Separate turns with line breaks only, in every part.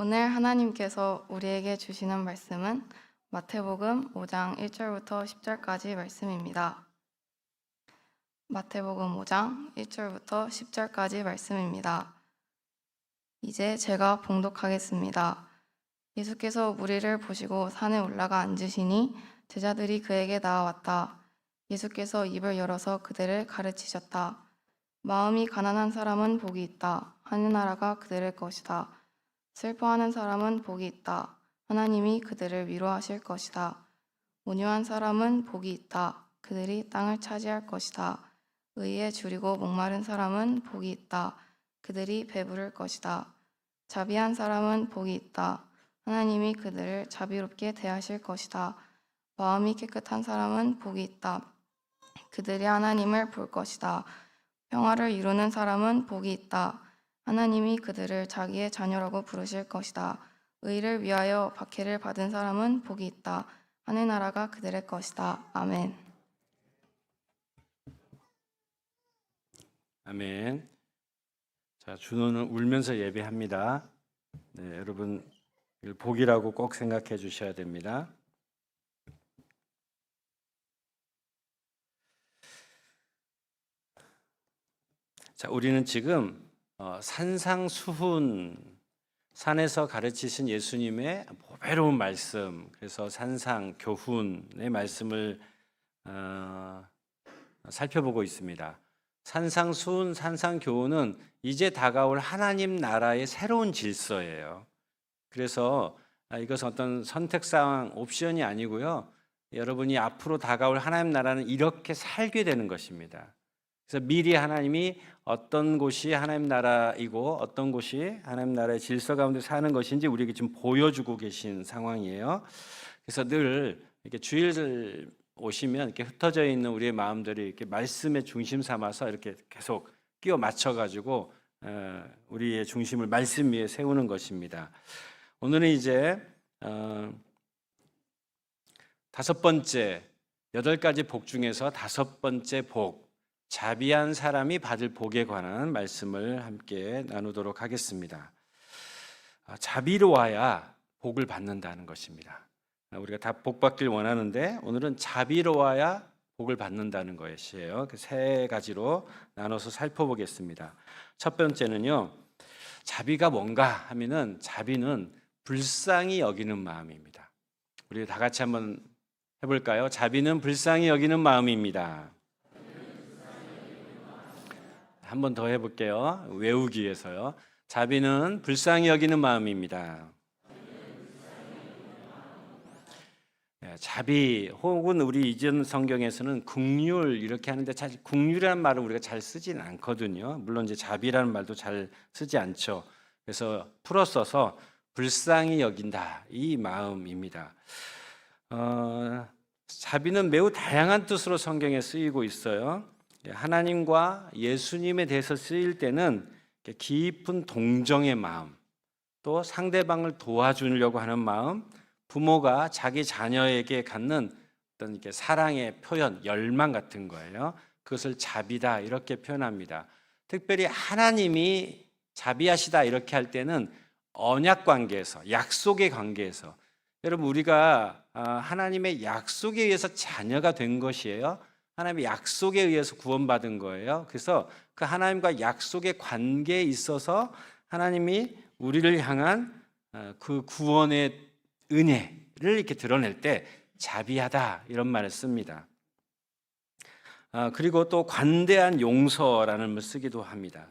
오늘 하나님께서 우리에게 주시는 말씀은 마태복음 5장 1절부터 10절까지 말씀입니다. 마태복음 5장 1절부터 10절까지 말씀입니다. 이제 제가 봉독하겠습니다. 예수께서 무리를 보시고 산에 올라가 앉으시니 제자들이 그에게 나아왔다. 예수께서 입을 열어서 그들을 가르치셨다. 마음이 가난한 사람은 복이 있다. 하늘나라가 그들의 것이다. 슬퍼하는 사람은 복이 있다. 하나님이 그들을 위로하실 것이다. 온유한 사람은 복이 있다. 그들이 땅을 차지할 것이다. 의에 줄이고 목마른 사람은 복이 있다. 그들이 배부를 것이다. 자비한 사람은 복이 있다. 하나님이 그들을 자비롭게 대하실 것이다. 마음이 깨끗한 사람은 복이 있다. 그들이 하나님을 볼 것이다. 평화를 이루는 사람은 복이 있다. 하나님이 그들을 자기의 자녀라고 부르실 것이다. 의를 위하여 박해를 받은 사람은 복이 있다. 하늘나라가 그들의 것이다. 아멘.
아멘. 자, 준호는 울면서 예배합니다. 네, 여러분 이걸 복이라고 꼭 생각해 주셔야 됩니다. 자, 우리는 지금 산상수훈, 산에서 가르치신 예수님의 보배로운 말씀, 그래서 산상교훈의 말씀을 살펴보고 있습니다. 산상수훈, 산상교훈은 이제 다가올 하나님 나라의 새로운 질서예요. 그래서 이것은 어떤 선택사항, 옵션이 아니고요. 여러분이 앞으로 다가올 하나님 나라는 이렇게 살게 되는 것입니다. 그래서 미리 하나님이 어떤 곳이 하나님 나라이고 어떤 곳이 하나님 나라의 질서 가운데 사는 것인지 우리에게 지금 보여주고 계신 상황이에요. 그래서 늘 이렇게 주일 오시면 이렇게 흩어져 있는 우리의 마음들이 이렇게 말씀의 중심 삼아서 이렇게 계속 끼워 맞춰 가지고 우리의 중심을 말씀 위에 세우는 것입니다. 오늘은 이제 5번째 8가지 복 중에서 5번째 복, 자비한 사람이 받을 복에 관한 말씀을 함께 나누도록 하겠습니다. 자비로워야 복을 받는다는 것입니다. 우리가 다 복 받길 원하는데 오늘은 자비로워야 복을 받는다는 것이에요. 그 3가지로 나눠서 살펴보겠습니다. 첫 번째는요, 자비가 뭔가 하면은 자비는 불쌍히 여기는 마음입니다. 우리 다 같이 한번 해볼까요? 자비는 불쌍히 여기는 마음입니다. 한 번 더 해볼게요. 외우기 위해서요. 자비는 불쌍히 여기는 마음입니다. 자비 혹은 우리 이전 성경에서는 긍휼 이렇게 하는데 사실 긍휼이라는 말을 우리가 잘 쓰지는 않거든요. 물론 이제 자비라는 말도 잘 쓰지 않죠. 그래서 풀어 써서 불쌍히 여긴다 이 마음입니다. 자비는 매우 다양한 뜻으로 성경에 쓰이고 있어요. 하나님과 예수님에 대해서 쓰일 때는 깊은 동정의 마음, 또 상대방을 도와주려고 하는 마음, 부모가 자기 자녀에게 갖는 어떤 이렇게 사랑의 표현, 열망 같은 거예요. 그것을 자비다 이렇게 표현합니다. 특별히 하나님이 자비하시다 이렇게 할 때는 언약 관계에서, 약속의 관계에서, 여러분 우리가 하나님의 약속에 의해서 자녀가 된 것이에요. 하나님의 약속에 의해서 구원받은 거예요. 그래서 그 하나님과 약속의 관계에 있어서 하나님이 우리를 향한 그 구원의 은혜를 이렇게 드러낼 때 자비하다 이런 말을 씁니다. 그리고 또 관대한 용서라는 말을 쓰기도 합니다.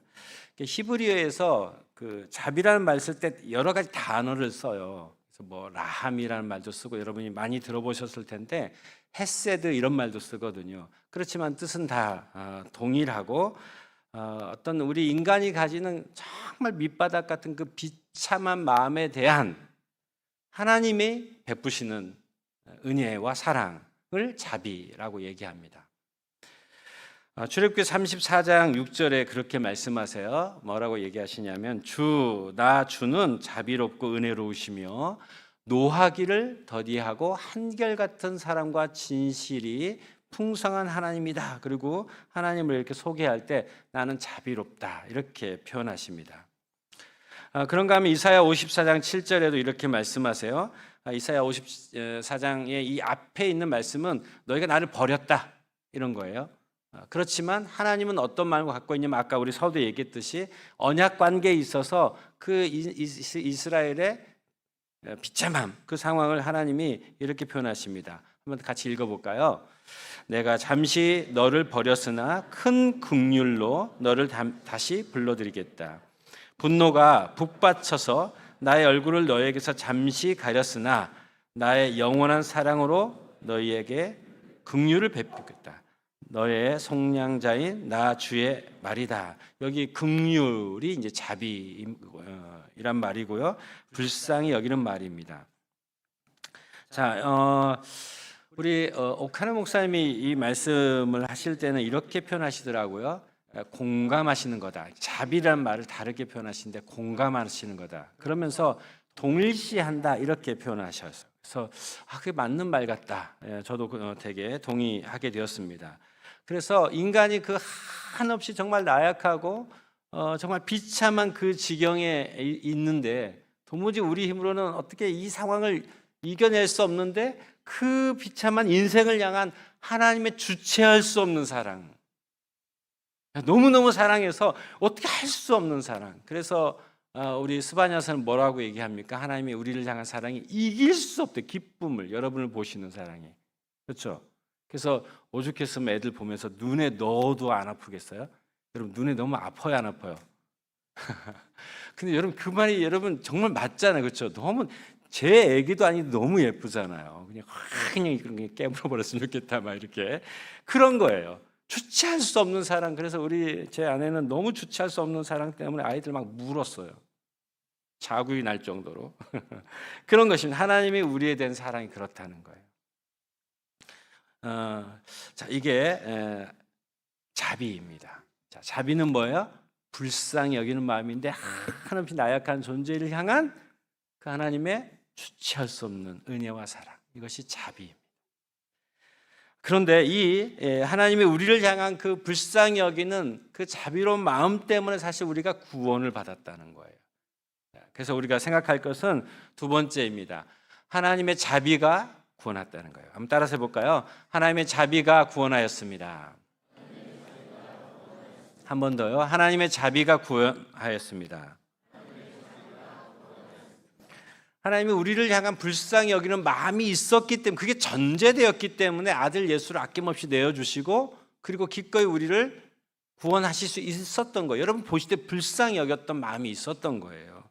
히브리어에서 그 자비라는 말 쓸 때 여러 가지 단어를 써요. 그래서 뭐 라함이라는 말도 쓰고 여러분이 많이 들어보셨을 텐데 헤세드 이런 말도 쓰거든요. 그렇지만 뜻은 다 동일하고 어떤 우리 인간이 가지는 정말 밑바닥 같은 그 비참한 마음에 대한 하나님이 베푸시는 은혜와 사랑을 자비라고 얘기합니다. 출애굽기 34장 6절에 그렇게 말씀하세요. 뭐라고 얘기하시냐면 나 주는 자비롭고 은혜로우시며 노하기를 더디하고 한결같은 사랑과 진실이 풍성한 하나님이다. 그리고 하나님을 이렇게 소개할 때 나는 자비롭다 이렇게 표현하십니다. 그런가 하면 이사야 54장 7절에도 이렇게 말씀하세요. 이사야 54장의 이 앞에 있는 말씀은 너희가 나를 버렸다 이런 거예요. 그렇지만 하나님은 어떤 마음을 갖고 있냐면 아까 우리 서두 얘기했듯이 언약 관계에 있어서 그 이스라엘의 비참함 그 상황을 하나님이 이렇게 표현하십니다. 한번 같이 읽어볼까요? 내가 잠시 너를 버렸으나 큰 긍휼로 너를 다시 불러들이겠다. 분노가 북받쳐서 나의 얼굴을 너에게서 잠시 가렸으나 나의 영원한 사랑으로 너희에게 긍휼을 베푸겠다. 너의 속량자인 나 주의 말이다. 여기 긍휼이 이제 자비이란 말이고요. 불쌍히 여기는 말입니다. 자, 우리 오카노 목사님이 이 말씀을 하실 때는 이렇게 표현하시더라고요. 공감하시는 거다. 자비라는 말을 다르게 표현하시는데 공감하시는 거다. 그러면서 동일시한다 이렇게 표현하셨어요. 그래서 그게 맞는 말 같다. 저도 되게 동의하게 되었습니다. 그래서 인간이 그 한없이 정말 나약하고 정말 비참한 그 지경에 있는데 도무지 우리 힘으로는 어떻게 이 상황을 이겨낼 수 없는데 그 비참한 인생을 향한 하나님의 주체할 수 없는 사랑, 너무너무 사랑해서 어떻게 할 수 없는 사랑. 그래서 우리 스바냐서는 뭐라고 얘기합니까? 하나님이 우리를 향한 사랑이 이길 수 없대. 기쁨을, 여러분을 보시는 사랑이. 그렇죠? 그래서 오죽했으면 애들 보면서 눈에 넣어도 안 아프겠어요? 여러분 눈에 너무 아파요, 안 아파요? 근데 여러분 그 말이 여러분 정말 맞잖아요, 그렇죠? 너무 제 애기도 아니고 너무 예쁘잖아요. 그냥 그런 깨물어 버렸으면 좋겠다, 막 이렇게 그런 거예요. 주체할 수 없는 사랑. 그래서 제 아내는 너무 주체할 수 없는 사랑 때문에 아이들 막 물었어요. 자국이 날 정도로. 그런 것입니다. 하나님이 우리에 대한 사랑이 그렇다는 거예요. 자, 이게 자비입니다. 자, 자비는 뭐예요? 불쌍히 여기는 마음인데 한없이 나약한 존재를 향한 그 하나님의 주체할 수 없는 은혜와 사랑, 이것이 자비입니다. 그런데 이 하나님이 우리를 향한 그 불쌍히 여기는 그 자비로운 마음 때문에 사실 우리가 구원을 받았다는 거예요. 그래서 우리가 생각할 것은 두 번째입니다. 하나님의 자비가 구원했다는 거예요. 한번 따라서 해볼까요? 하나님의 자비가 구원하였습니다. 한 번 더요. 하나님의 자비가 구원하였습니다. 하나님이 우리를 향한 불쌍히 여기는 마음이 있었기 때문에, 그게 전제되었기 때문에 아들 예수를 아낌없이 내어주시고 그리고 기꺼이 우리를 구원하실 수 있었던 거예요. 여러분 보실 때 불쌍히 여겼던 마음이 있었던 거예요.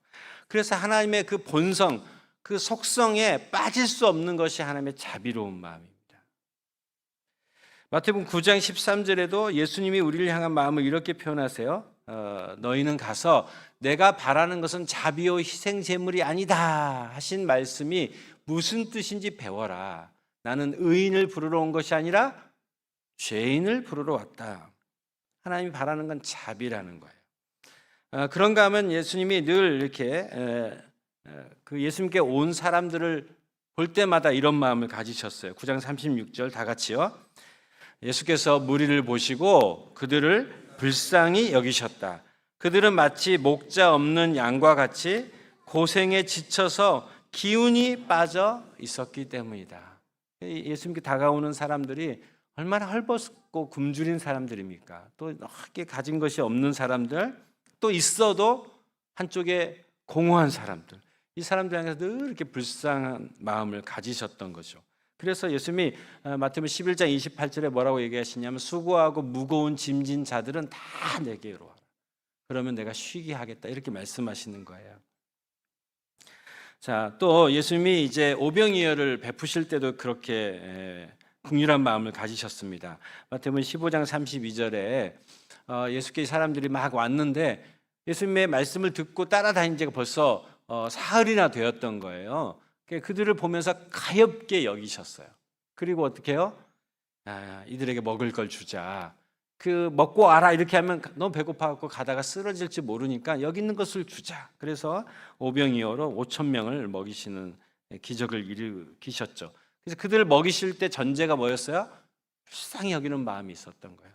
그래서 하나님의 그 본성, 그 속성에 빠질 수 없는 것이 하나님의 자비로운 마음입니다. 마태복음 9장 13절에도 예수님이 우리를 향한 마음을 이렇게 표현하세요. 너희는 가서 내가 바라는 것은 자비요 희생 제물이 아니다 하신 말씀이 무슨 뜻인지 배워라. 나는 의인을 부르러 온 것이 아니라 죄인을 부르러 왔다. 하나님이 바라는 건 자비라는 거예요. 그런가 하면 예수님이 늘 이렇게 그 예수님께 온 사람들을 볼 때마다 이런 마음을 가지셨어요. 9장 36절 다 같이요. 예수께서 무리를 보시고 그들을 불쌍히 여기셨다. 그들은 마치 목자 없는 양과 같이 고생에 지쳐서 기운이 빠져 있었기 때문이다. 예수님께 다가오는 사람들이 얼마나 헐벗고 굶주린 사람들입니까? 또 넓게 가진 것이 없는 사람들, 또 있어도 한쪽에 공허한 사람들, 이 사람들 향해서 늘 이렇게 불쌍한 마음을 가지셨던 거죠. 그래서 예수님이 마태복음 11장 28절에 뭐라고 얘기하시냐면 수고하고 무거운 짐진 자들은 다 내게로 와라. 그러면 내가 쉬게 하겠다. 이렇게 말씀하시는 거예요. 자, 또 예수님이 이제 오병이어를 베푸실 때도 그렇게 긍휼한 마음을 가지셨습니다. 마태복음 15장 32절에 예수께서 사람들이 막 왔는데 예수님의 말씀을 듣고 따라다닌 지가 벌써 사흘이나 되었던 거예요. 그들을 보면서 가엾게 여기셨어요. 그리고 어떻게 해요? 이들에게 먹을 걸 주자. 그 먹고 와라 이렇게 하면 너무 배고파갖고 가다가 쓰러질지 모르니까 여기 있는 것을 주자. 그래서 오병이어로 5,000명을 먹이시는 기적을 일으키셨죠. 그래서 그들을 먹이실 때 전제가 뭐였어요? 불쌍히 여기는 마음이 있었던 거예요.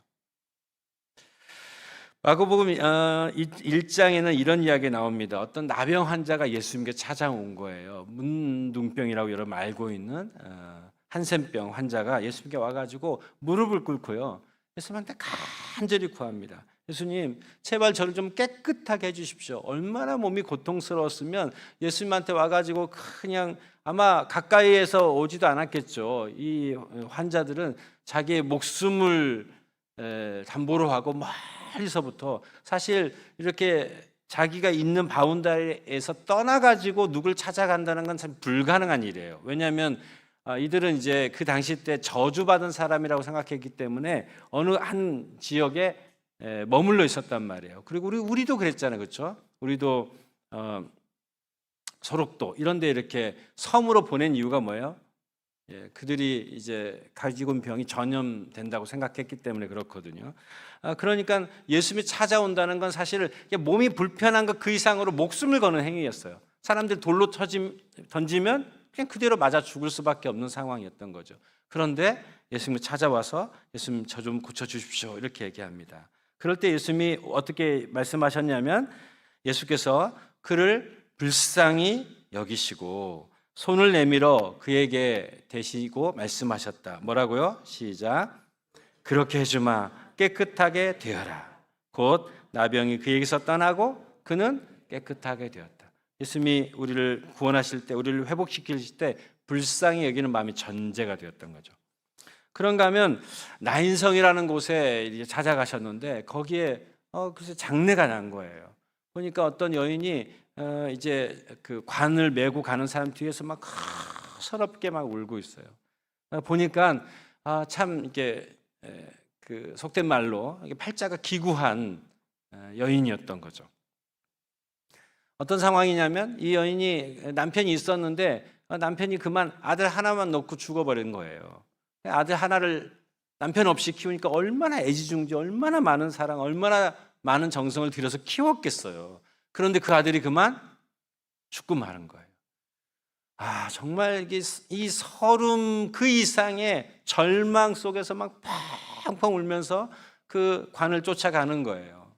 마가복음 1장에는 이런 이야기 나옵니다. 어떤 나병 환자가 예수님께 찾아온 거예요. 문둥병이라고 여러분 알고 있는 한센병 환자가 예수님께 와가지고 무릎을 꿇고요, 예수님한테 간절히 구합니다. 예수님, 제발 저를 좀 깨끗하게 해주십시오. 얼마나 몸이 고통스러웠으면 예수님한테 와가지고 그냥 아마 가까이에서 오지도 않았겠죠. 이 환자들은 자기의 목숨을 담보로 하고 멀리서부터, 사실 이렇게 자기가 있는 바운다리에서 떠나가지고 누굴 찾아간다는 건 참 불가능한 일이에요. 왜냐하면 이들은 이제 그 당시 때 저주받은 사람이라고 생각했기 때문에 어느 한 지역에 머물러 있었단 말이에요. 그리고 우리도 그랬잖아요, 그렇죠? 우리도 소록도 이런 데 이렇게 섬으로 보낸 이유가 뭐예요? 그들이 이제 가지고 온 병이 전염된다고 생각했기 때문에 그렇거든요. 그러니까 예수님이 찾아온다는 건 사실 몸이 불편한 것 그 이상으로 목숨을 거는 행위였어요. 사람들 돌로 던지면 그냥 그대로 맞아 죽을 수밖에 없는 상황이었던 거죠. 그런데 예수님이 찾아와서 예수님 저 좀 고쳐주십시오 이렇게 얘기합니다. 그럴 때 예수님이 어떻게 말씀하셨냐면, 예수께서 그를 불쌍히 여기시고 손을 내밀어 그에게 대시고 말씀하셨다. 뭐라고요? 시작. 그렇게 해주마. 깨끗하게 되어라. 곧 나병이 그에게서 떠나고 그는 깨끗하게 되었다. 예수님이 우리를 구원하실 때, 우리를 회복시키실 때 불쌍히 여기는 마음이 전제가 되었던 거죠. 그런가 하면 나인성이라는 곳에 이제 찾아가셨는데 거기에 글쎄 장례가 난 거예요. 보니까 어떤 여인이 이제 그 관을 메고 가는 사람 뒤에서 막 서럽게 막 울고 있어요. 보니까 참 이게 그 속된 말로 팔자가 기구한 여인이었던 거죠. 어떤 상황이냐면 이 여인이 남편이 있었는데 남편이 그만 아들 하나만 놓고 죽어버린 거예요. 아들 하나를 남편 없이 키우니까 얼마나 애지중지, 얼마나 많은 사랑, 얼마나 많은 정성을 들여서 키웠겠어요. 그런데 그 아들이 그만 죽고 마는 거예요. 정말 이 서름 그 이상의 절망 속에서 막 펑펑 울면서 그 관을 쫓아가는 거예요.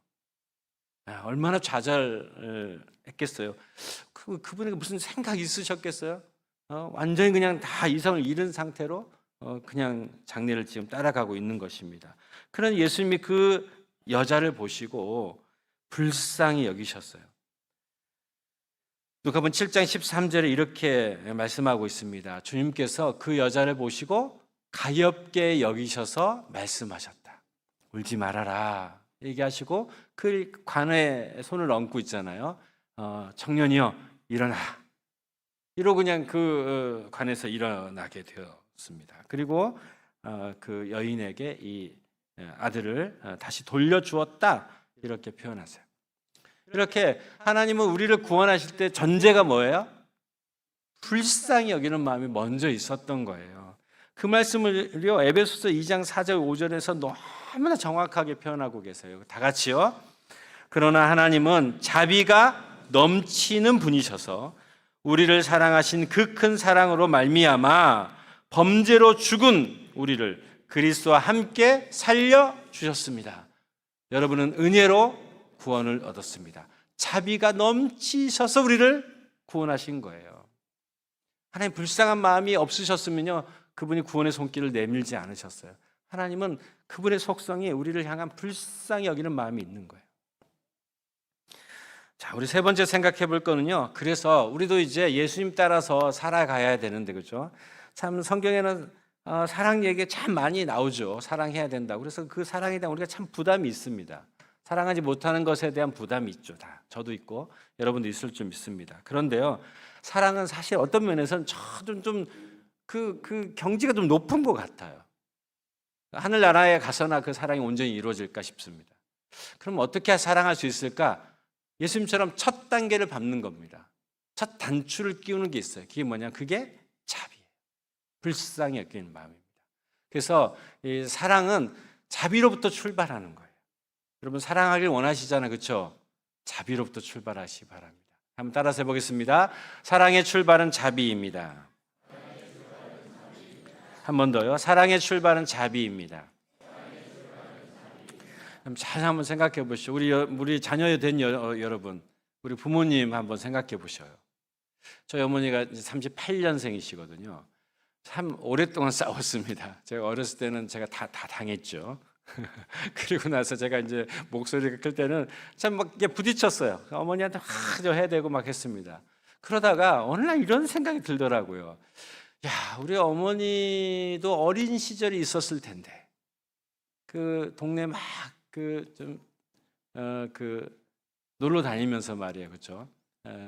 얼마나 좌절했겠어요. 그분에게 무슨 생각이 있으셨겠어요? 완전히 그냥 다 이성을 잃은 상태로 그냥 장례를 지금 따라가고 있는 것입니다. 그런 예수님이 그 여자를 보시고 불쌍히 여기셨어요. 누가복음 7장 13절에 이렇게 말씀하고 있습니다. 주님께서 그 여자를 보시고 가엾게 여기셔서 말씀하셨다. 울지 말아라 얘기하시고 그 관에 손을 얹고 있잖아요. 청년이여 일어나. 이러고 그냥 그 관에서 일어나게 되었습니다. 그리고 그 여인에게 이 아들을 다시 돌려주었다 이렇게 표현하세요. 이렇게 하나님은 우리를 구원하실 때 전제가 뭐예요? 불쌍히 여기는 마음이 먼저 있었던 거예요. 그 말씀을요 에베소서 2장 4절 5절에서 너무나 정확하게 표현하고 계세요. 다 같이요. 그러나 하나님은 자비가 넘치는 분이셔서 우리를 사랑하신 그 큰 사랑으로 말미암아 범죄로 죽은 우리를 그리스도와 함께 살려 주셨습니다. 여러분은 은혜로 구원을 얻었습니다. 자비가 넘치셔서 우리를 구원하신 거예요. 하나님 불쌍한 마음이 없으셨으면요 그분이 구원의 손길을 내밀지 않으셨어요. 하나님은 그분의 속성이 우리를 향한 불쌍히 여기는 마음이 있는 거예요. 자, 우리 세 번째 생각해 볼 거는요. 그래서 우리도 이제 예수님 따라서 살아가야 되는데, 그렇죠? 참 성경에는 사랑 얘기 참 많이 나오죠. 사랑해야 된다. 그래서 그 사랑에 대한 우리가 참 부담이 있습니다. 사랑하지 못하는 것에 대한 부담이 있죠. 다 저도 있고 여러분도 있을 줄 믿습니다. 그런데요, 사랑은 사실 어떤 면에서는 그 경지가 좀 높은 것 같아요. 하늘나라에 가서나 그 사랑이 온전히 이루어질까 싶습니다. 그럼 어떻게 사랑할 수 있을까? 예수님처럼 첫 단계를 밟는 겁니다. 첫 단추를 끼우는 게 있어요. 그게 뭐냐? 그게 자비예요. 불쌍히 여기는 마음입니다. 그래서 이 사랑은 자비로부터 출발하는 거예요. 여러분 사랑하길 원하시잖아요, 그렇죠? 자비로부터 출발하시기 바랍니다. 한번 따라서 해보겠습니다. 사랑의 출발은 자비입니다. 한 번 더요. 사랑의 출발은 자비입니다. 잘 한번 생각해 보시죠. 우리 자녀 된 여러분, 우리 부모님 한번 생각해 보셔요. 저희 어머니가 38년생이시거든요. 참 오랫동안 싸웠습니다. 제가 어렸을 때는 제가 다 당했죠. 그리고 나서 제가 이제 목소리가 클 때는 참 막 부딪혔어요. 어머니한테 저 해야 되고 막 했습니다. 그러다가 어느 날 이런 생각이 들더라고요. 야, 우리 어머니도 어린 시절이 있었을 텐데, 그 동네 막 놀러 다니면서 말이에요, 그렇죠?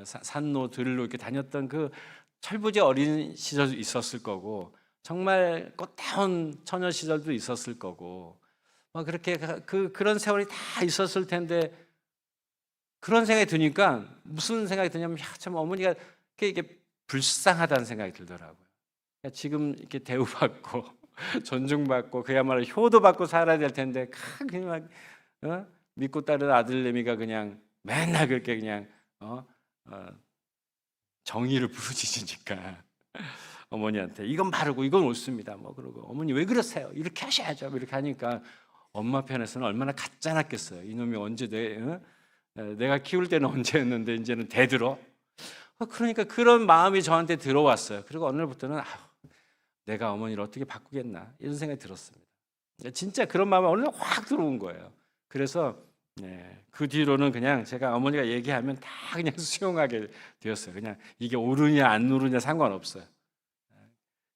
산로 들로 이렇게 다녔던 그 철부지 어린 시절도 있었을 거고, 정말 꽃다운 처녀 시절도 있었을 거고, 그렇게 그런 세월이 다 있었을 텐데, 그런 생각이 드니까 무슨 생각이 드냐면, 참 어머니가 이게 불쌍하다는 생각이 들더라고요. 지금 이렇게 대우받고 존중받고 그야말로 효도받고 살아야 될 텐데, 그냥 믿고 따른 아들내미가 그냥 맨날 그렇게 그냥 정의를 부르짖으니까 어머니한테 이건 바르고 이건 옳습니다. 그러고 어머니 왜 그러세요? 이렇게 하셔야죠. 이렇게 하니까 엄마 편에서는 얼마나 가짜났겠어요. 이놈이 언제 내가 키울 때는 언제였는데 이제는 대들어. 그러니까 그런 마음이 저한테 들어왔어요. 그리고 어느 날부터는 내가 어머니를 어떻게 바꾸겠나 이런 생각이 들었습니다. 진짜 그런 마음이 어느 날 확 들어온 거예요. 그래서 그 뒤로는 그냥 제가 어머니가 얘기하면 다 그냥 수용하게 되었어요. 그냥 이게 옳으냐 안 옳으냐 상관없어요.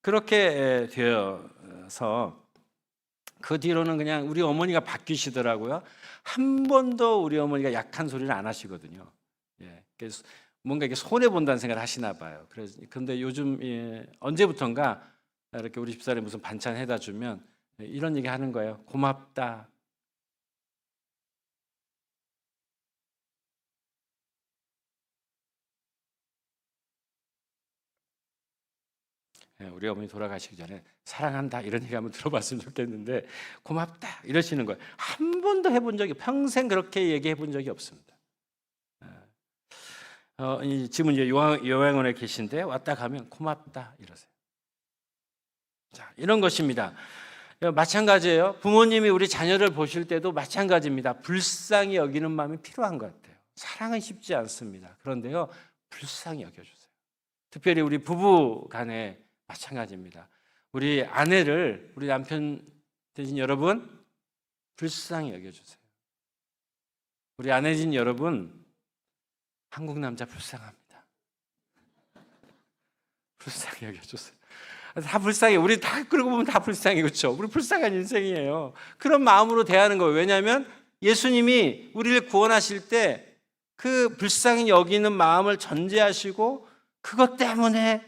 그렇게 되어서 그 뒤로는 그냥 우리 어머니가 바뀌시더라고요. 한 번도 우리 어머니가 약한 소리를 안 하시거든요. 그래서 뭔가 이게 손해 본다는 생각을 하시나 봐요. 그런데 요즘 언제부턴가 이렇게 우리 집사람이 무슨 반찬 해다 주면 이런 얘기 하는 거예요. 고맙다. 우리 어머니 돌아가시기 전에 사랑한다 이런 얘기 한번 들어봤으면 좋겠는데, 고맙다 이러시는 거예요. 한 번도 해본 적이, 평생 그렇게 얘기해 본 적이 없습니다. 지금 이제 요양원에 계신데 왔다 가면 고맙다 이러세요. 자, 이런 것입니다. 마찬가지예요. 부모님이 우리 자녀를 보실 때도 마찬가지입니다. 불쌍히 여기는 마음이 필요한 것 같아요. 사랑은 쉽지 않습니다. 그런데요, 불쌍히 여겨주세요. 특별히 우리 부부 간에 마찬가지입니다. 우리 아내를, 우리 남편 되신 여러분, 불쌍히 여겨주세요. 우리 아내진 여러분, 한국 남자 불쌍합니다. 불쌍히 여겨주세요. 다 불쌍해. 우리 다 그러고 보면 다 불쌍해, 그렇죠? 우리 불쌍한 인생이에요. 그런 마음으로 대하는 거예요. 왜냐하면 예수님이 우리를 구원하실 때 그 불쌍히 여기는 마음을 전제하시고, 그것 때문에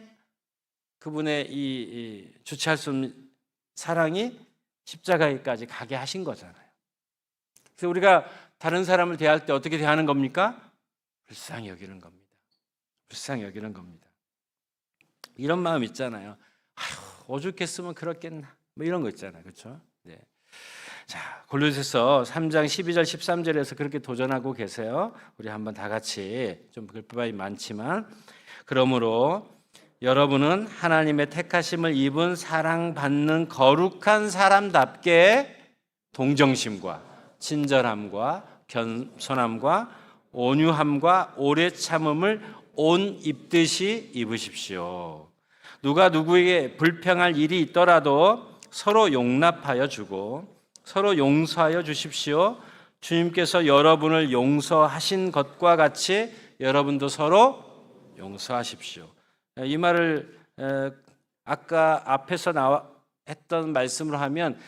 그분의 이 주체할 수 없는 사랑이 십자가에까지 가게 하신 거잖아요. 그래서 우리가 다른 사람을 대할 때 어떻게 대하는 겁니까? 불쌍히 여기는 겁니다. 불쌍히 여기는 겁니다. 이런 마음 있잖아요. 오죽했으면 그렇겠나, 이런 거 있잖아요, 그렇죠? 네. 자, 골로새서 3장 12절 13절에서 그렇게 도전하고 계세요. 우리 한번 다 같이, 좀 글법이 많지만, 그러므로 여러분은 하나님의 택하심을 입은 사랑받는 거룩한 사람답게 동정심과 친절함과 겸손함과 온유함과 오래 참음을 온 입듯이 입으십시오. 누가 누구에게 불평할 일이 있더라도 서로 용납하여 주고 서로 용서하여 주십시오. 주님께서 여러분을 용서하신 것과 같이 여러분도 서로 용서하십시오. 이 말을 아까 앞에서 했던 말씀으로 하면,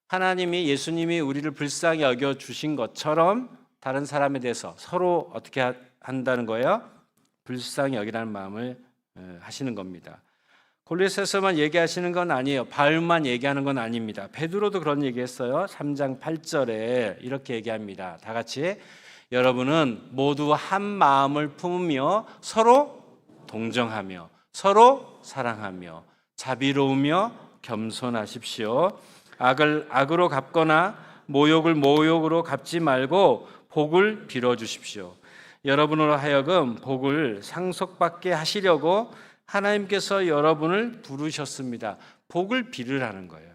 하나님이, 예수님이 우리를 불쌍히 여겨 주신 것처럼 다른 사람에 대해서 서로 어떻게 한다는 거예요? 불쌍히 여기라는 마음을 하시는 겁니다. 골로새서만 얘기하시는 건 아니에요. 바울만 얘기하는 건 아닙니다. 베드로도 그런 얘기했어요. 3장 8절에 이렇게 얘기합니다. 다 같이, 여러분은 모두 한 마음을 품으며 서로 동정하며 서로 사랑하며 자비로우며 겸손하십시오. 악을 악으로 갚거나 모욕을 모욕으로 갚지 말고 복을 빌어주십시오. 여러분으로 하여금 복을 상속받게 하시려고 하나님께서 여러분을 부르셨습니다. 복을 빌으라는 거예요.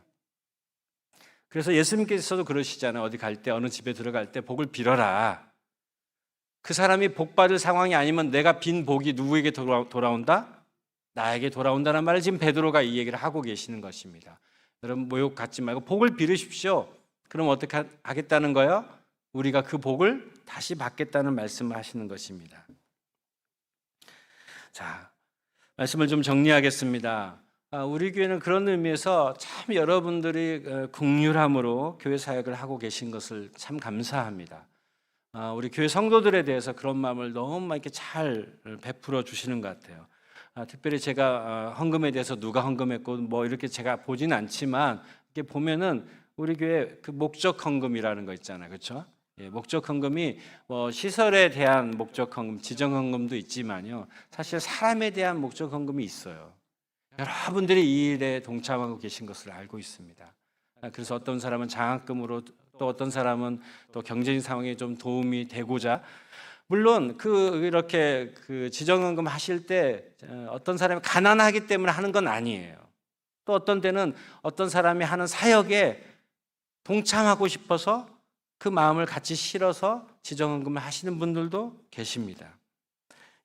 그래서 예수님께서도 그러시잖아요. 어디 갈 때, 어느 집에 들어갈 때 복을 빌어라. 그 사람이 복 받을 상황이 아니면 내가 빈 복이 누구에게 돌아온다? 나에게 돌아온다는 말을 지금 베드로가 이 얘기를 하고 계시는 것입니다. 여러분 모욕 갖지 말고 복을 빌으십시오. 그럼 어떻게 하겠다는 거예요? 우리가 그 복을 다시 받겠다는 말씀을 하시는 것입니다. 자, 말씀을 좀 정리하겠습니다. 우리 교회는 그런 의미에서 참 여러분들이 긍휼함으로 교회 사역을 하고 계신 것을 참 감사합니다. 우리 교회 성도들에 대해서 그런 마음을 너무 이렇게 잘 베풀어 주시는 것 같아요. 특별히 제가 헌금에 대해서 누가 헌금했고 뭐 이렇게 제가 보지는 않지만 이렇게 보면은 우리 교회 그 목적 헌금이라는 거 있잖아요, 그렇죠? 예, 목적 헌금이 뭐 시설에 대한 목적 헌금, 지정 헌금도 있지만요, 사실 사람에 대한 목적 헌금이 있어요. 여러분들이 이 일에 동참하고 계신 것을 알고 있습니다. 그래서 어떤 사람은 장학금으로, 또 어떤 사람은 또 경제적인 상황에 좀 도움이 되고자, 물론 이렇게 지정헌금 하실 때 어떤 사람이 가난하기 때문에 하는 건 아니에요. 또 어떤 때는 어떤 사람이 하는 사역에 동참하고 싶어서 그 마음을 같이 실어서 지정헌금을 하시는 분들도 계십니다.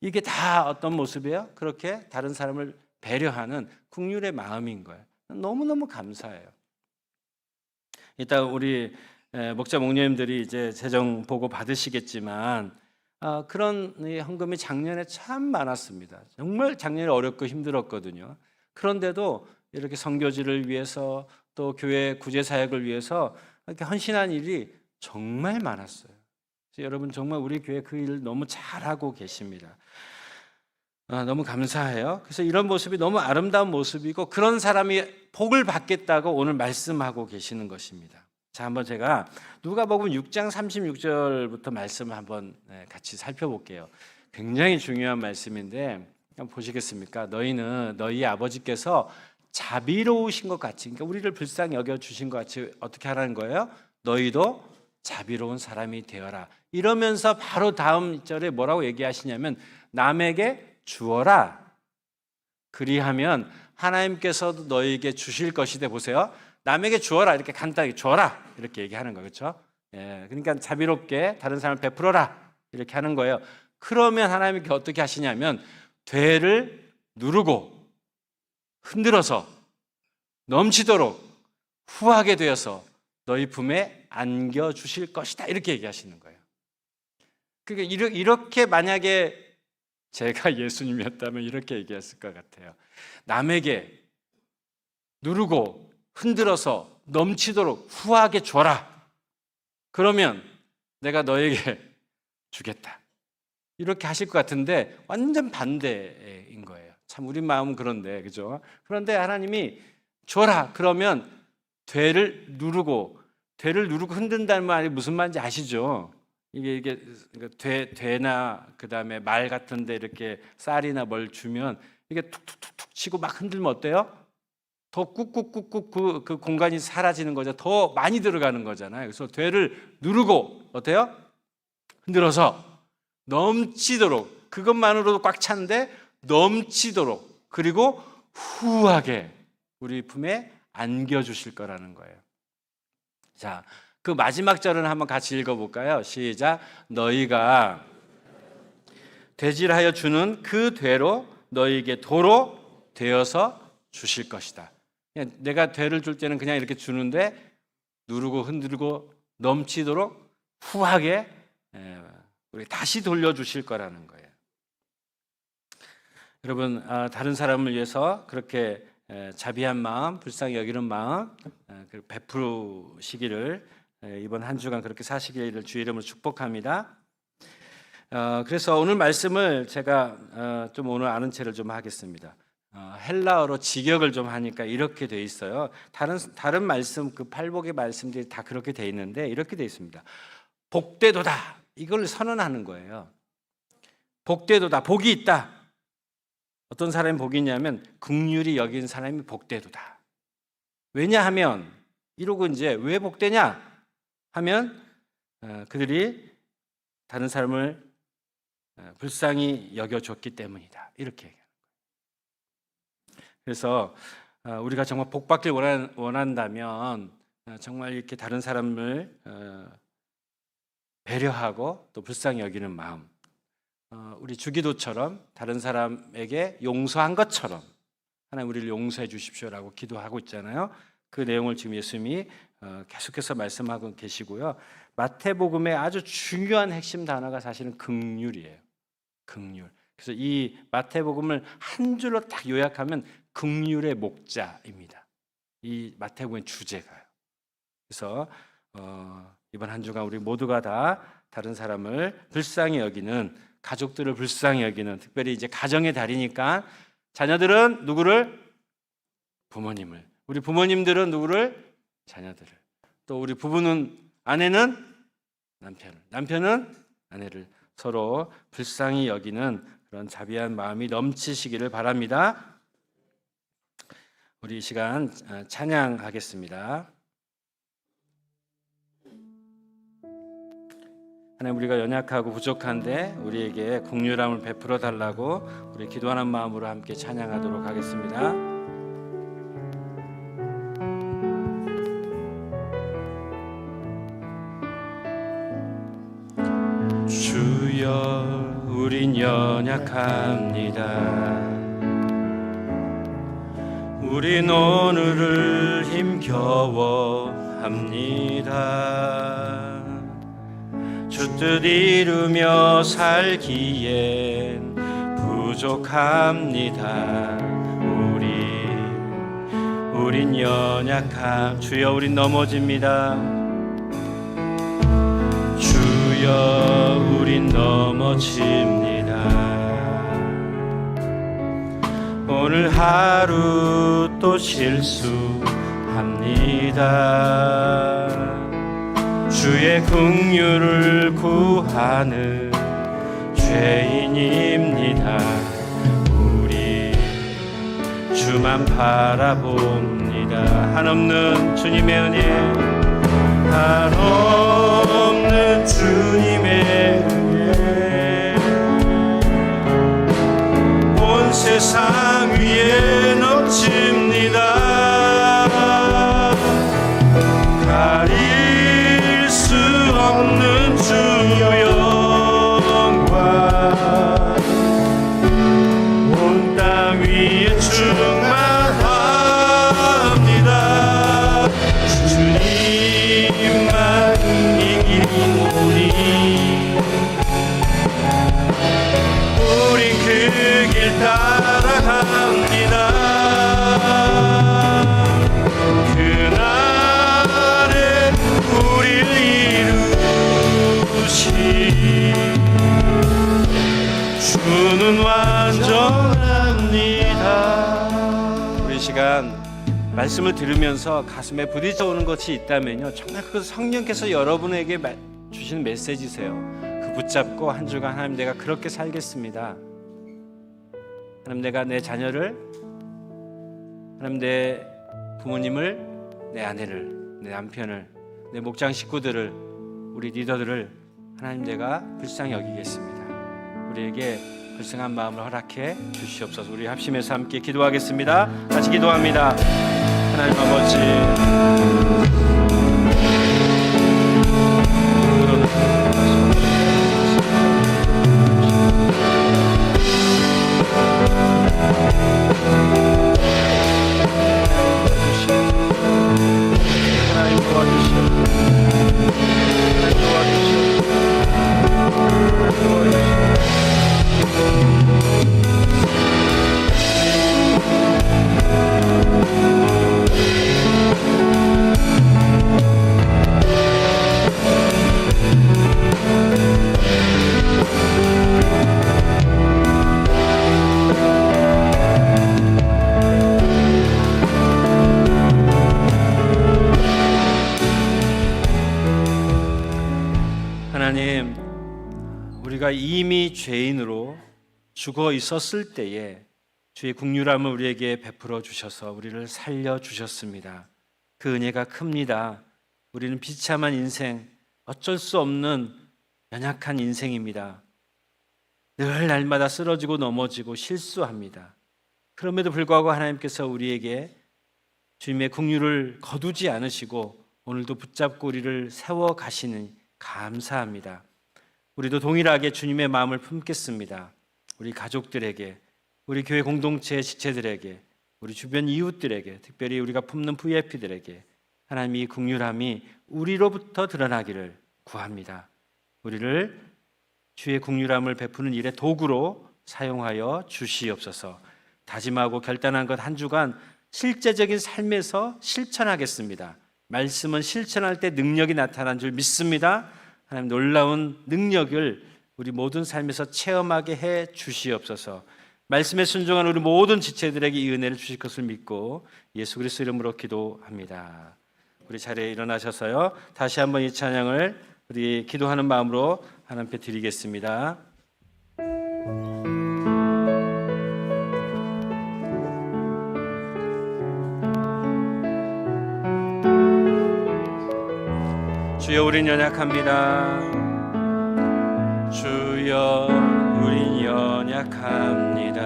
이게 다 어떤 모습이에요? 그렇게 다른 사람을 배려하는 긍휼의 마음인 거예요. 너무너무 감사해요. 이따 우리 목자 목녀님들이 이제 재정 보고 받으시겠지만 그런 헌금이 작년에 참 많았습니다. 정말 작년에 어렵고 힘들었거든요. 그런데도 이렇게 선교지를 위해서 또 교회 구제 사역을 위해서 이렇게 헌신한 일이 정말 많았어요. 여러분 정말 우리 교회 그 일 너무 잘하고 계십니다. 너무 감사해요. 그래서 이런 모습이 너무 아름다운 모습이고 그런 사람이 복을 받겠다고 오늘 말씀하고 계시는 것입니다. 자, 한번 제가 누가복음 6장 36절부터 말씀을 한번 같이 살펴볼게요. 굉장히 중요한 말씀인데 한번 보시겠습니까? 너희는 너희 아버지께서 자비로우신 것 같이, 그러니까 우리를 불쌍히 여겨 주신 것 같이 어떻게 하라는 거예요? 너희도 자비로운 사람이 되어라. 이러면서 바로 다음 절에 뭐라고 얘기하시냐면 남에게 주어라. 그리하면 하나님께서도 너희에게 주실 것이되, 보세요. 남에게 주어라, 이렇게 간단하게 주어라 이렇게 얘기하는 거예요, 그렇죠? 예, 그러니까 자비롭게 다른 사람을 베풀어라 이렇게 하는 거예요. 그러면 하나님께 어떻게 하시냐면 되를 누르고 흔들어서 넘치도록 후하게 되어서 너희 품에 안겨 주실 것이다 이렇게 얘기하시는 거예요. 그러니까 이렇게 만약에 제가 예수님이었다면 이렇게 얘기했을 것 같아요. 남에게 누르고 흔들어서 넘치도록 후하게 줘라. 그러면 내가 너에게 주겠다. 이렇게 하실 것 같은데 완전 반대인 거예요. 참 우리 마음은 그런데, 그죠? 그런데 하나님이 줘라. 그러면 되를 누르고 흔든다는 말이 무슨 말인지 아시죠? 이게 되나 그다음에 말 같은데 이렇게 쌀이나 뭘 주면 이게 툭툭툭툭 치고 막 흔들면 어때요? 더 꾹꾹꾹꾹 그 공간이 사라지는 거죠. 더 많이 들어가는 거잖아요. 그래서 되를 누르고 어때요? 흔들어서 넘치도록, 그것만으로도 꽉 찼는데 넘치도록, 그리고 후하게 우리 품에 안겨 주실 거라는 거예요. 자, 그 마지막 절은 한번 같이 읽어볼까요? 시작. 너희가 되질하여 주는 그 되로 너희에게 도로 되어서 주실 것이다. 내가 되를 줄 때는 그냥 이렇게 주는데 누르고 흔들고 넘치도록 후하게 우리 다시 돌려주실 거라는 거예요. 여러분, 다른 사람을 위해서 그렇게 자비한 마음, 불쌍히 여기는 마음 베푸시기를 이번 한 주간 그렇게 사시기를 주의 이름으로 축복합니다. 그래서 오늘 말씀을 제가 좀 오늘 아는 체를 좀 하겠습니다. 헬라어로 직역을 좀 하니까 이렇게 돼 있어요. 다른 말씀, 그 팔복의 말씀들이 다 그렇게 돼 있는데 이렇게 돼 있습니다. 복되도다, 이걸 선언하는 거예요. 복되도다, 복이 있다. 어떤 사람이 복이 있냐면 긍휼히 여긴 사람이 복되도다. 왜냐하면 이러고 이제 왜 복되냐 하면 그들이 다른 사람을 불쌍히 여겨줬기 때문이다. 이렇게 얘기해요. 그래서 우리가 정말 복받길 원한다면 정말 이렇게 다른 사람을 배려하고 또 불쌍히 여기는 마음, 우리 주기도처럼 다른 사람에게 용서한 것처럼 하나님 우리를 용서해 주십시오라고 기도하고 있잖아요. 그 내용을 지금 예수님이 계속해서 말씀하고 계시고요. 마태복음의 아주 중요한 핵심 단어가 사실은 긍휼이에요. 긍휼. 그래서 이 마태복음을 한 줄로 딱 요약하면 긍휼의 목자입니다. 이 마태복음의 주제가요. 그래서 이번 한 주간 우리 모두가 다 다른 사람을 불쌍히 여기는, 가족들을 불쌍히 여기는, 특별히 이제 가정의 달이니까 자녀들은 누구를? 부모님을. 우리 부모님들은 누구를? 자녀들을. 또 우리 부부는, 아내는 남편을, 남편은 아내를 서로 불쌍히 여기는 그런 자비한 마음이 넘치시기를 바랍니다. 우리 이 시간 찬양하겠습니다. 하나님, 우리가 연약하고 부족한데 우리에게 긍휼함을 베풀어 달라고 우리 기도하는 마음으로 함께 찬양하도록 하겠습니다. 주여, 우린 연약합니다. 우린 오늘을 힘겨워합니다. 주 뜻 이루며 살기엔 부족합니다. 우린 연약함. 주여, 우린 넘어집니다. 주여, 우린 넘어집니다. 오늘 하루 또 실수합니다. 주의 긍휼을 구하는 죄인입니다. 우리 주만 바라봅니다. 한없는 주님의 은혜, 한없는 주님의 은혜, 온 세상 위에 넘칩니다. 가릴 수 없는 주 영광, 온 땅 위에 충만합니다. 주님만 이기오니 우린 그 길 따라갑니다. 그날에 우릴 이루시 주는 완전합니다. 우리 시간 말씀을 들으면서 가슴에 부딪혀오는 것이 있다면요, 정말 그 성령께서 여러분에게 주시는 메시지세요. 그 붙잡고 한 주간 하나님, 내가 그렇게 살겠습니다. 하나님, 내가 내 자녀를, 하나님, 내 부모님을, 내 아내를, 내 남편을, 내 목장 식구들을, 우리 리더들을 하나님, 내가 불쌍히 여기겠습니다. 우리에게 불쌍한 마음을 허락해 주시옵소서. 우리 합심해서 함께 기도하겠습니다. 같이 기도합니다. 하나님 아버지, 하나님 도와주시옵소서. 하나님, 우리가 이미 죄인으로 죽어 있었을 때에 주의 긍휼함을 우리에게 베풀어 주셔서 우리를 살려 주셨습니다. 그 은혜가 큽니다. 우리는 비참한 인생, 어쩔 수 없는 연약한 인생입니다. 늘 날마다 쓰러지고 넘어지고 실수합니다. 그럼에도 불구하고 하나님께서 우리에게 주님의 긍휼을 거두지 않으시고 오늘도 붙잡고 우리를 세워 가시니 감사합니다. 우리도 동일하게 주님의 마음을 품겠습니다. 우리 가족들에게, 우리 교회 공동체 지체들에게, 우리 주변 이웃들에게, 특별히 우리가 품는 VIP들에게 하나님의 긍휼함이 우리로부터 드러나기를 구합니다. 우리를 주의 긍휼함을 베푸는 일의 도구로 사용하여 주시옵소서. 다짐하고 결단한 것 한 주간 실제적인 삶에서 실천하겠습니다. 말씀은 실천할 때 능력이 나타난 줄 믿습니다. 하나님 놀라운 능력을 우리 모든 삶에서 체험하게 해 주시옵소서. 말씀에 순종한 우리 모든 지체들에게 이 은혜를 주실 것을 믿고 예수 그리스도 이름으로 기도합니다. 우리 자리에 일어나셔서요, 다시 한번 이 찬양을 우리 기도하는 마음으로 하나님께 드리겠습니다. 주여, 우린 연약합니다. 주여, 우린 연약합니다.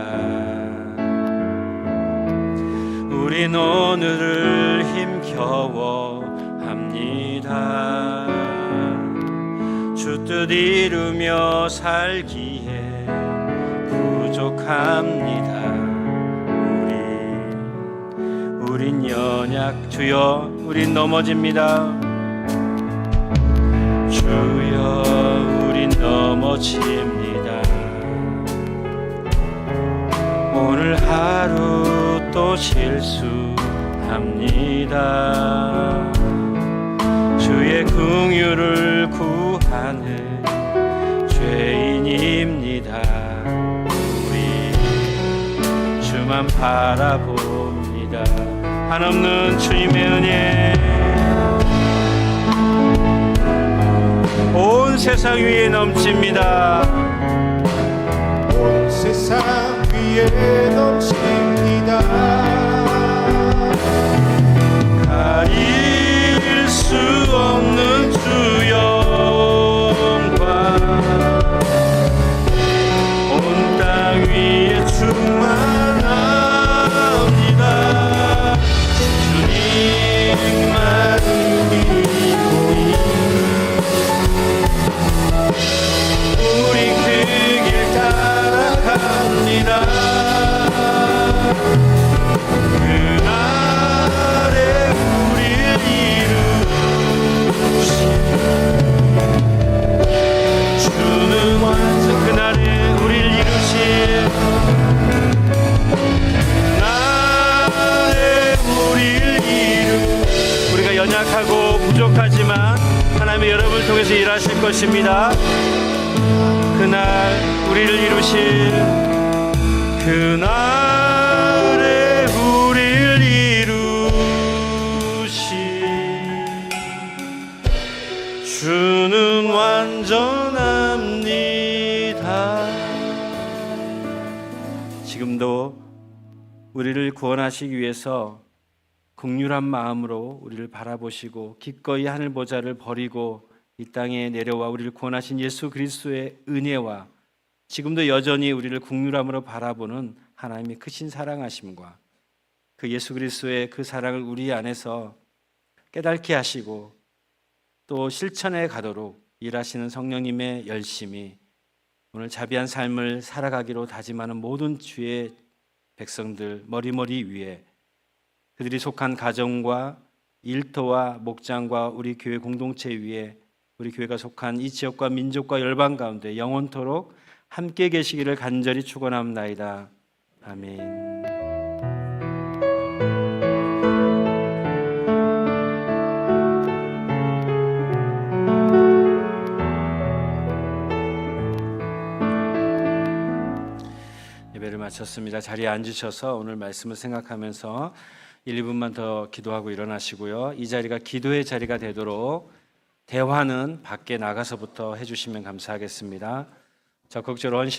우린 오늘을 힘겨워합니다. 주 뜻 이루며 살기에 부족합니다. 우린 연약, 주여, 우린 넘어집니다. 주여, 우린 넘어집니다. 오늘 하루 또 실수합니다. 주의 긍휼을 구하는 죄인입니다. 우리 주만 바라봅니다. 한없는 주님의 은혜 온 세상 위에 넘칩니다.
온 세상 위에 넘칩니다.
가릴 수 없는 주 영광 온 땅 위에 충만합니다. 주님만이 우리 그 길 따라갑니다. 그날에 우리를 이루신 주는 완성, 그날에 우리를 이루신 그날에 우리를 우리가 연약하고 부족하지만 하나님의 여러분을 통해서 일하실 것입니다. 그날 우리를 이루신 그날에 우리를 이루신 주는 완전합니다. 지금도 우리를 구원하시기 위해서 긍휼한 마음으로 우리를 바라보시고 기꺼이 하늘 보좌를 버리고 이 땅에 내려와 우리를 구원하신 예수 그리스도의 은혜와 지금도 여전히 우리를 긍휼함으로 바라보는 하나님의 크신 사랑하심과 그 예수 그리스도의 그 사랑을 우리 안에서 깨닫게 하시고 또 실천해 가도록 일하시는 성령님의 열심이 오늘 자비한 삶을 살아가기로 다짐하는 모든 주의 백성들 머리머리 위에 그들이 속한 가정과 일터와 목장과 우리 교회 공동체 위에 우리 교회가 속한 이 지역과 민족과 열방 가운데 영원토록 함께 계시기를 간절히 축원합나이다. 아멘. 예배를 마쳤습니다. 자리에 앉으셔서 오늘 말씀을 생각하면서 1, 2분만 더 기도하고 일어나시고요. 이 자리가 기도의 자리가 되도록 대화는 밖에 나가서부터 해주시면 감사하겠습니다. 적극적으로 헌신